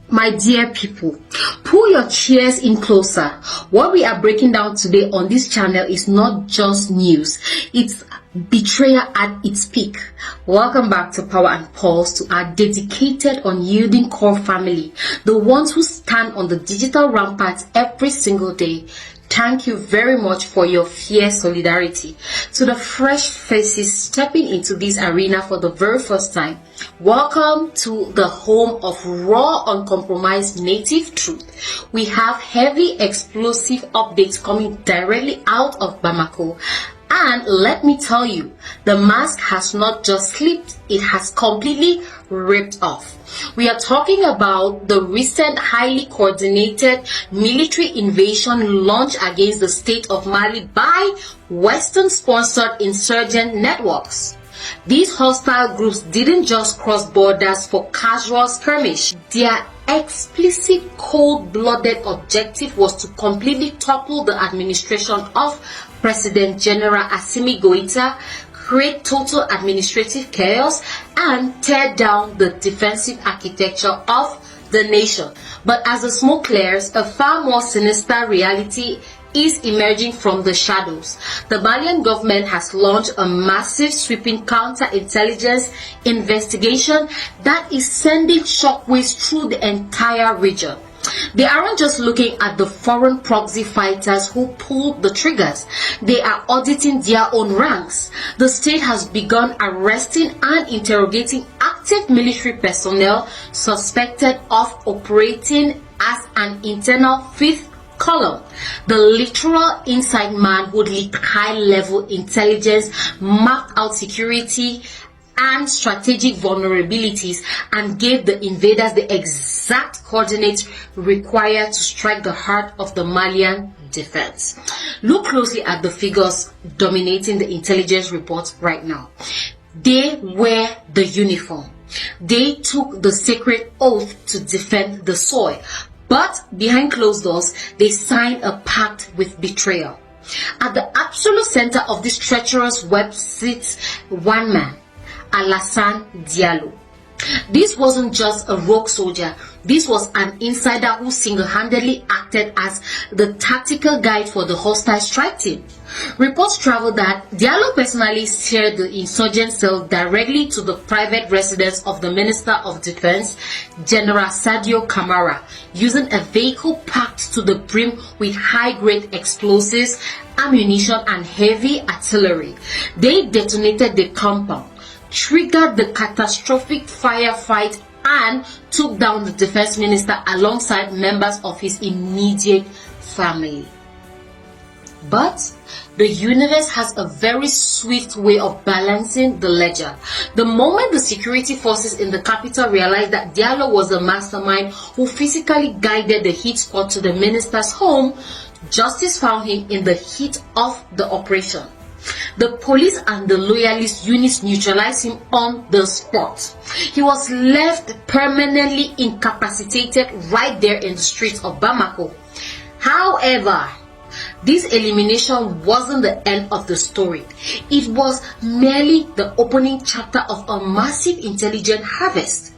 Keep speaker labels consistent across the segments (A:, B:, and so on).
A: My dear people, pull your chairs in closer. What we are breaking down today on this channel is not just news, it's betrayal at its peak. Welcome back to Power and Pulse, to our dedicated, unyielding core family, the ones who stand on the digital ramparts every single day. Thank you very much for your fierce solidarity. To the fresh faces stepping into this arena for the very first time, welcome to the home of raw, uncompromised native truth. We have heavy, explosive updates coming directly out of Bamako. And let me tell you, the mask has not just slipped, it has completely ripped off. We are talking about the recent highly coordinated military invasion launched against the state of Mali by Western-sponsored insurgent networks. These hostile groups didn't just cross borders for casual skirmish. Their explicit, cold-blooded objective was to completely topple the administration of President General Assimi Goïta, create total administrative chaos, and tear down the defensive architecture of the nation. But as the smoke clears, a far more sinister reality is emerging from the shadows. The Malian government has launched a massive, sweeping counterintelligence investigation that is sending shockwaves through the entire region. They aren't just looking at the foreign proxy fighters who pulled the triggers. They are auditing their own ranks. The state has begun arresting and interrogating active military personnel suspected of operating as an internal fifth column, the literal inside man who leaked high-level intelligence, mapped out security and strategic vulnerabilities, and gave the invaders the exact coordinates required to strike the heart of the Malian defense. Look closely at the figures dominating the intelligence reports right now. They wear the uniform. They took the sacred oath to defend the soil. But behind closed doors, they signed a pact with betrayal. At the absolute center of this treacherous web sits one man, Alassane Diallo. This wasn't just a rogue soldier. This was an insider who single-handedly acted as the tactical guide for the hostile strike team. Reports travel that Diallo personally steered the insurgent cell directly to the private residence of the Minister of Defense, General Sadio Camara, using a vehicle packed to the brim with high-grade explosives, ammunition, and heavy artillery. They detonated the compound, triggered the catastrophic firefight, and took down the defense minister alongside members of his immediate family. But the universe has a very swift way of balancing the ledger. The moment the security forces in the capital realized that Diallo was the mastermind who physically guided the hit squad to the minister's home, justice found him in the heat of the operation. The police and the loyalist units neutralized him on the spot. He was left permanently incapacitated right there in the streets of Bamako. However, this elimination wasn't the end of the story. It was merely the opening chapter of a massive intelligence harvest.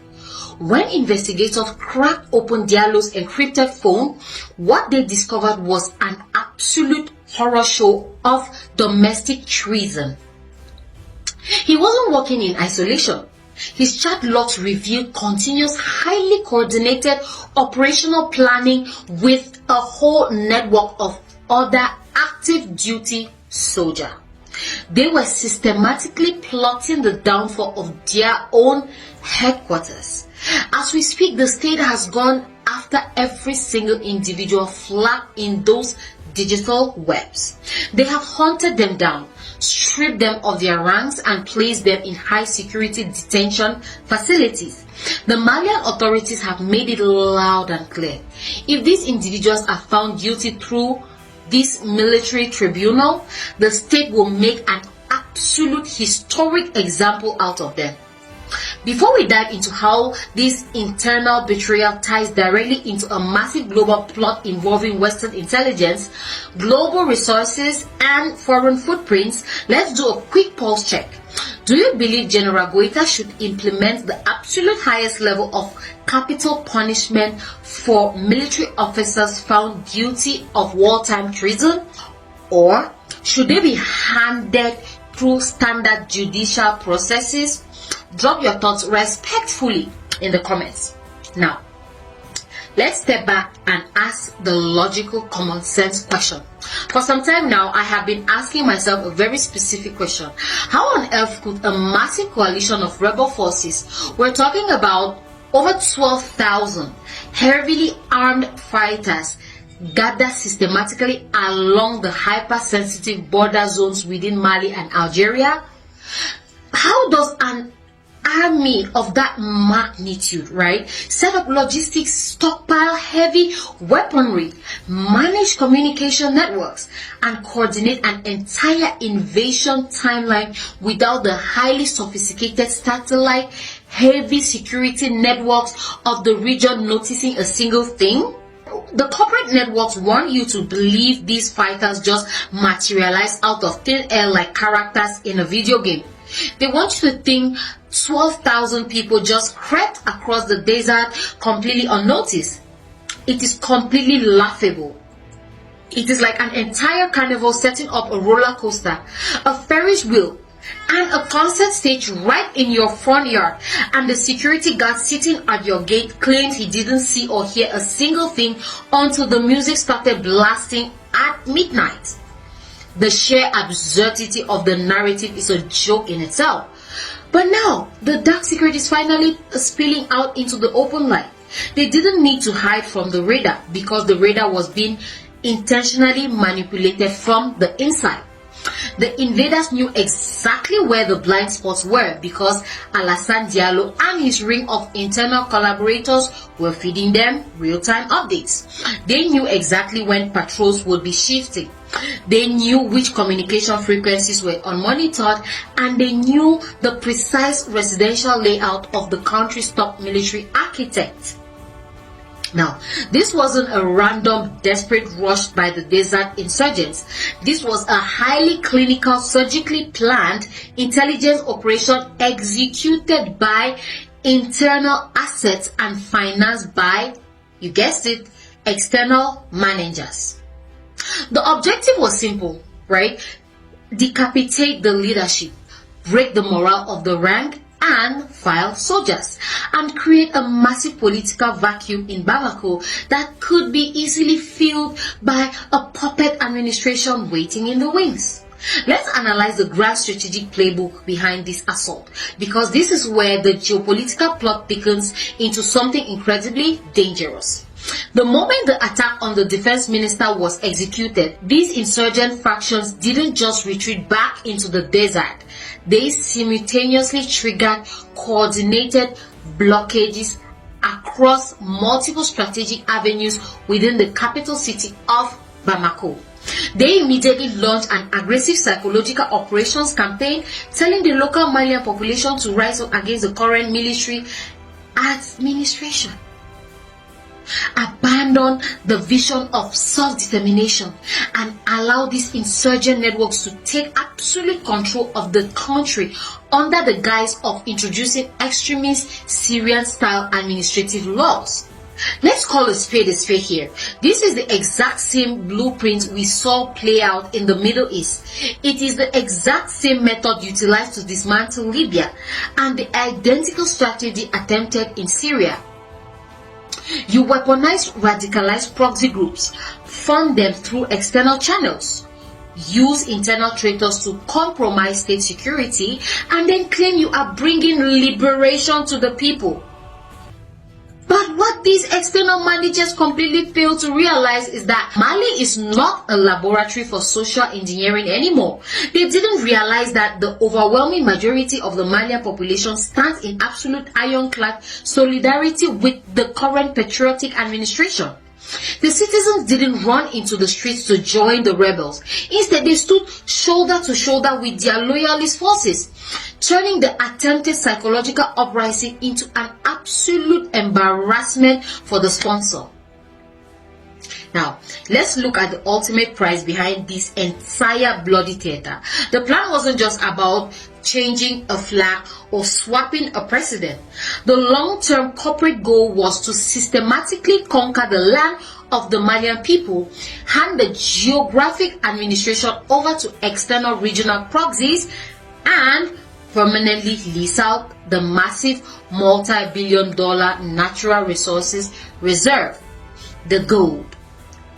A: When investigators cracked open Diallo's encrypted phone, what they discovered was an absolute horror show of domestic treason. He wasn't working in isolation. His chat logs revealed continuous, highly coordinated operational planning with a whole network of other active duty soldiers. They were systematically plotting the downfall of their own headquarters. As we speak, the state has gone after every single individual flag in those digital webs. They have hunted them down, stripped them of their ranks, and placed them in high security detention facilities. The Malian authorities have made it loud and clear. If these individuals are found guilty through this military tribunal, the state will make an absolute historic example out of them. Before we dive into how this internal betrayal ties directly into a massive global plot involving Western intelligence, global resources, and foreign footprints, let's do a quick pulse check. Do you believe General Goita should implement the absolute highest level of capital punishment for military officers found guilty of wartime treason? Or should they be handed through standard judicial processes? Drop your thoughts respectfully in the comments. Now, let's step back and ask the logical common sense question. For some time now, I have been asking myself a very specific question. How on earth could a massive coalition of rebel forces, we're talking about over 12,000 heavily armed fighters, gather systematically along the hypersensitive border zones within Mali and Algeria? How does an army of that magnitude, right, set up logistics, stockpile heavy weaponry, manage communication networks, and coordinate an entire invasion timeline without the highly sophisticated satellite heavy security networks of the region noticing a single thing? The corporate networks want you to believe these fighters just materialize out of thin air like characters in a video game. They want you to think 12,000 people just crept across the desert completely unnoticed. It is completely laughable. It is like an entire carnival setting up a roller coaster, a Ferris wheel, and a concert stage right in your front yard, and the security guard sitting at your gate claims he didn't see or hear a single thing until the music started blasting at midnight. The sheer absurdity of the narrative is a joke in itself. But now, the dark secret is finally spilling out into the open light. They didn't need to hide from the radar because the radar was being intentionally manipulated from the inside. The invaders knew exactly where the blind spots were because Alassane Diallo and his ring of internal collaborators were feeding them real-time updates. They knew exactly when patrols would be shifting. They knew which communication frequencies were unmonitored, and they knew the precise residential layout of the country's top military architect. Now, this wasn't a random, desperate rush by the desert insurgents. This was a highly clinical, surgically planned intelligence operation executed by internal assets and financed by, you guessed it, external managers. The objective was simple, right? Decapitate the leadership, break the morale of the rank, and file soldiers, and create a massive political vacuum in Bamako that could be easily filled by a puppet administration waiting in the wings. Let's analyze the grand strategic playbook behind this assault, because this is where the geopolitical plot thickens into something incredibly dangerous. The moment the attack on the defense minister was executed, these insurgent factions didn't just retreat back into the desert. They simultaneously triggered coordinated blockages across multiple strategic avenues within the capital city of Bamako. They immediately launched an aggressive psychological operations campaign, telling the local Malian population to rise up against the current military administration. Abandon the vision of self-determination and allow these insurgent networks to take absolute control of the country under the guise of introducing extremist Syrian-style administrative laws. Let's call a spade here. This is the exact same blueprint we saw play out in the Middle East. It is the exact same method utilized to dismantle Libya, and the identical strategy attempted in Syria. You weaponize radicalized proxy groups, fund them through external channels, use internal traitors to compromise state security, and then claim you are bringing liberation to the people. But what these external managers completely fail to realize is that Mali is not a laboratory for social engineering anymore. They didn't realize that the overwhelming majority of the Malian population stands in absolute ironclad solidarity with the current patriotic administration. The citizens didn't run into the streets to join the rebels. Instead, they stood shoulder to shoulder with their loyalist forces, turning the attempted psychological uprising into an absolute embarrassment for the sponsor. Now, let's look at the ultimate price behind this entire bloody theater. The plan wasn't just about changing a flag or swapping a president. The long-term corporate goal was to systematically conquer the land of the Malian people, hand the geographic administration over to external regional proxies, and permanently lease out the massive multi-billion-dollar natural resources reserve, the gold,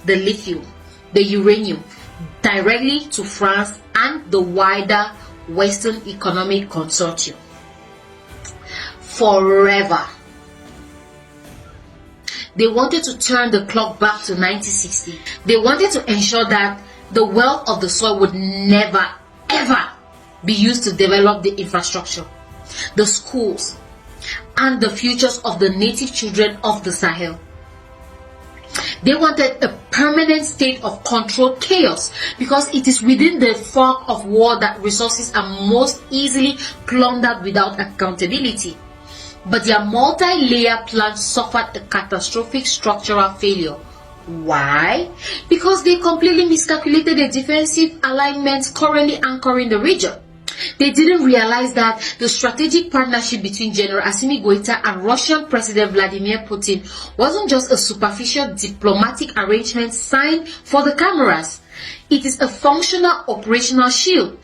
A: the lithium, the uranium, directly to France and the wider Western Economic Consortium. Forever. They wanted to turn the clock back to 1960. They wanted to ensure that the wealth of the soil would never, ever be used to develop the infrastructure, the schools, and the futures of the native children of the Sahel. They wanted a permanent state of controlled chaos, because it is within the fog of war that resources are most easily plundered without accountability. But their multi-layer plan suffered a catastrophic structural failure. Why? Because they completely miscalculated the defensive alignments currently anchoring the region. They didn't realize that the strategic partnership between General Assimi Goïta and Russian President Vladimir Putin wasn't just a superficial diplomatic arrangement signed for the cameras. It is a functional operational shield.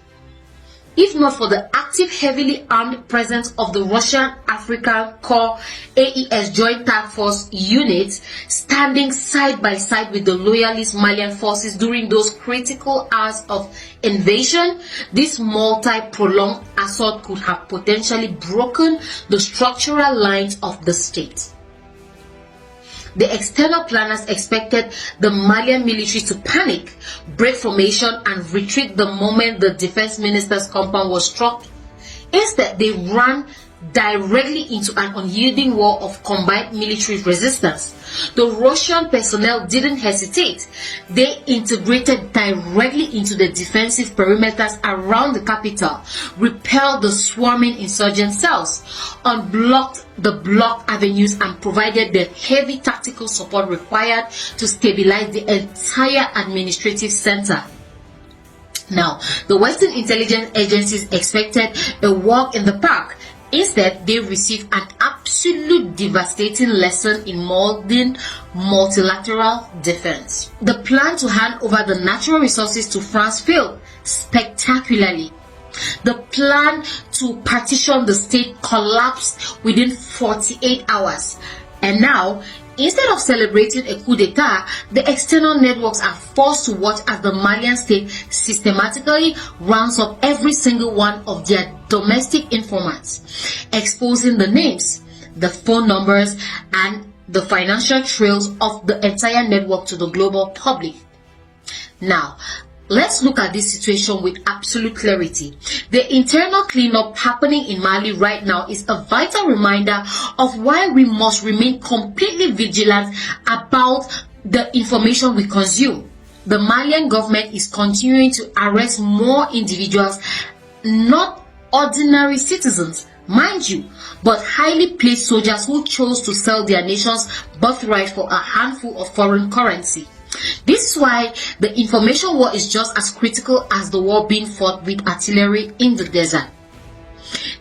A: If not for the active, heavily armed presence of the Russian African Corps AES Joint Task Force units standing side by side with the loyalist Malian forces during those critical hours of invasion, this multi-prolonged assault could have potentially broken the structural lines of the state. The external planners expected the Malian military to panic, break formation, and retreat the moment the defense minister's compound was struck. Instead, they ran directly into an unyielding war of combined military resistance. The Russian personnel didn't hesitate. They integrated directly into the defensive perimeters around the capital, repelled the swarming insurgent cells, unblocked the blocked avenues, and provided the heavy tactical support required to stabilize the entire administrative center. Now, the Western intelligence agencies expected a walk in the park. Instead, they received an absolute devastating lesson in modern multilateral defense. The plan to hand over the natural resources to France failed spectacularly. The plan to partition the state collapsed within 48 hours. And now, instead of celebrating a coup d'etat, the external networks are forced to watch as the Malian state systematically rounds up every single one of their domestic informants, exposing the names, the phone numbers, and the financial trails of the entire network to the global public. Now, let's look at this situation with absolute clarity. The internal cleanup happening in Mali right now is a vital reminder of why we must remain completely vigilant about the information we consume. The Malian government is continuing to arrest more individuals, not ordinary citizens, mind you, but highly placed soldiers who chose to sell their nation's birthright for a handful of foreign currency. This is why the information war is just as critical as the war being fought with artillery in the desert.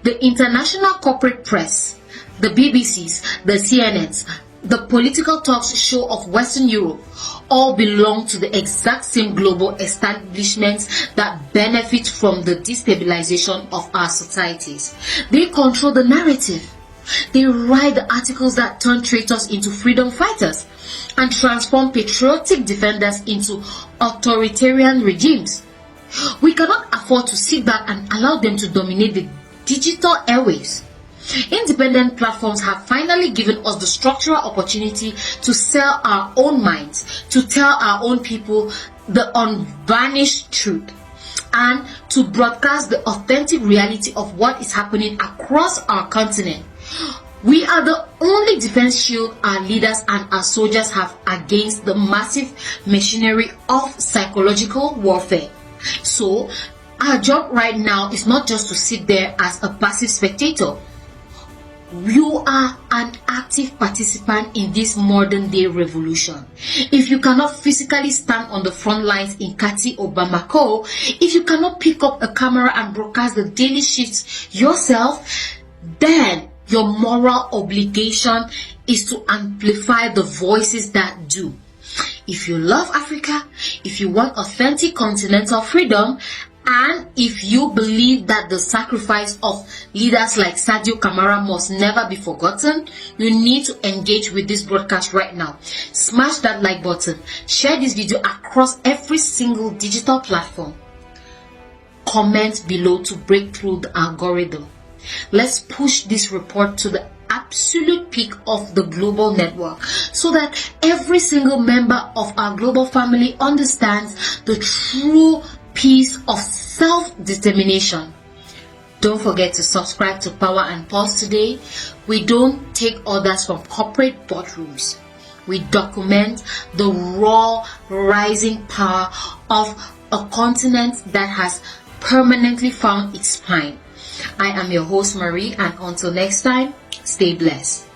A: The international corporate press, the BBCs, the CNNs, the political talk show of Western Europe all belong to the exact same global establishments that benefit from the destabilization of our societies. They control the narrative. They write the articles that turn traitors into freedom fighters and transform patriotic defenders into authoritarian regimes. We cannot afford to sit back and allow them to dominate the digital airwaves. Independent platforms have finally given us the structural opportunity to sell our own minds, to tell our own people the unvarnished truth, and to broadcast the authentic reality of what is happening across our continent. We are the only defense shield our leaders and our soldiers have against the massive machinery of psychological warfare. So, our job right now is not just to sit there as a passive spectator. You are an active participant in this modern day revolution. If you cannot physically stand on the front lines in Kati or Bamako, if you cannot pick up a camera and broadcast the daily shifts yourself, then your moral obligation is to amplify the voices that do. If you love Africa, if you want authentic continental freedom, and if you believe that the sacrifice of leaders like Sadio Kamara must never be forgotten, you need to engage with this broadcast right now. Smash that like button. Share this video across every single digital platform. Comment below to break through the algorithm. Let's push this report to the absolute peak of the global network so that every single member of our global family understands the true piece of self-determination. Don't forget to subscribe to Power and Pulse today. We don't take orders from corporate boardrooms. We document the raw rising power of a continent that has permanently found its spine. I am your host Marie, and until next time, stay blessed.